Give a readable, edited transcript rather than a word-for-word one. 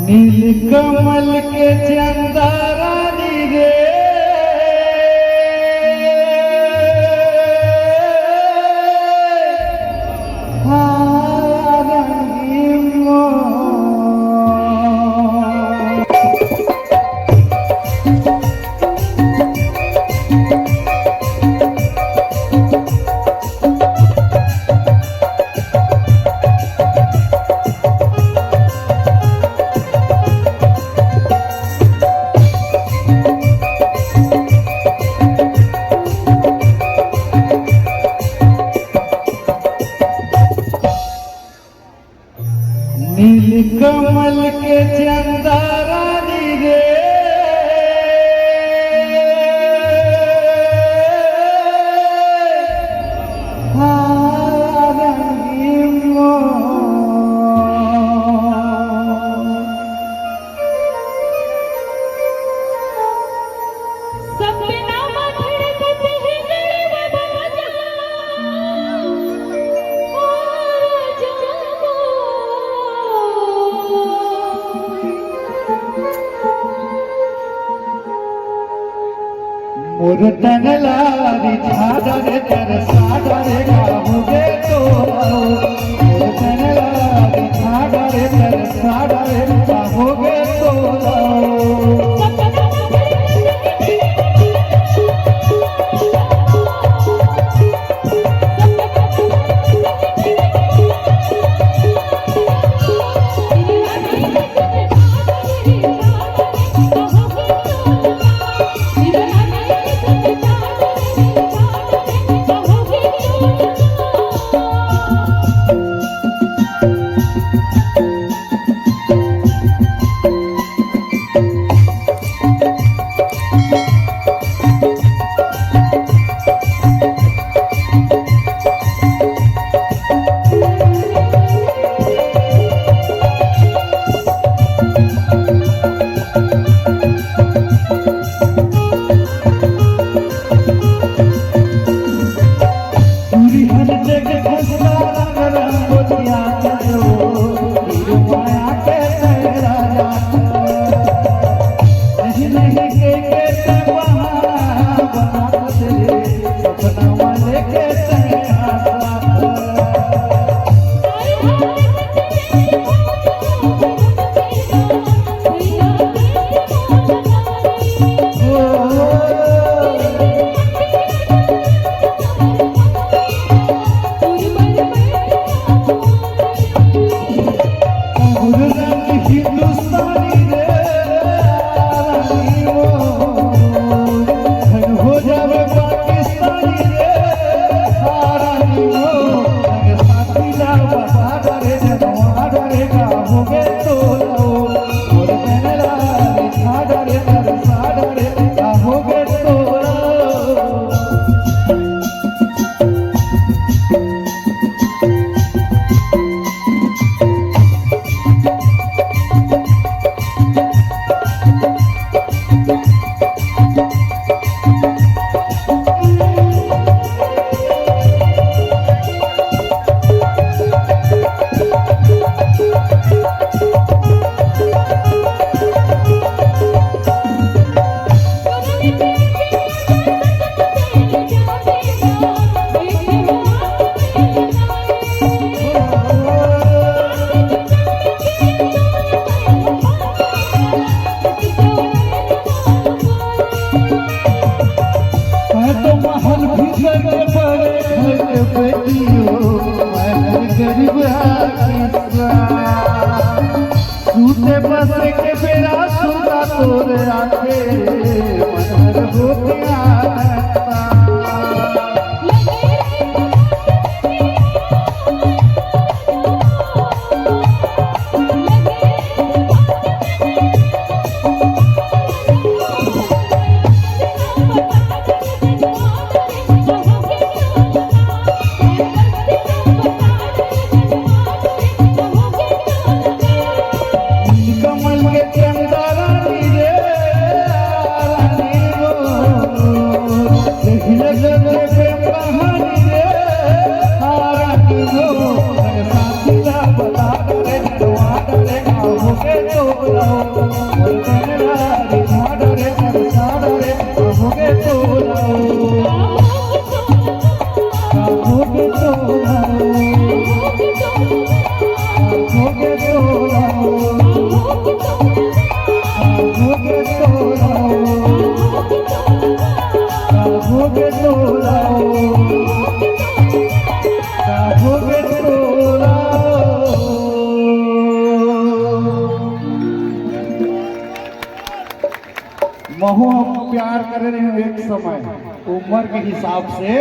नीलकमल के चंदा रानी रे नीलकमल के चंदा रानी रे मोर तंगलारी झाड़रे कर साड़रे गाहुगे तो मोर तंगलारी झाड़रे कर साड़रे गाहुगे तो सूते बस के बेरा सुता तोरे आके मनहर हो गया कमल के चंदा रानी रे तोलाओ बनरारी झाड़ रे परसाड़ रे काहोगे तोलाओ काहोगे तोलाओ काहोगे तोलाओ काहोगे तोलाओ काहोगे तोलाओ काहोगे तोलाओ। महू हम प्यार करे रहे एक समय उम्र के हिसाब से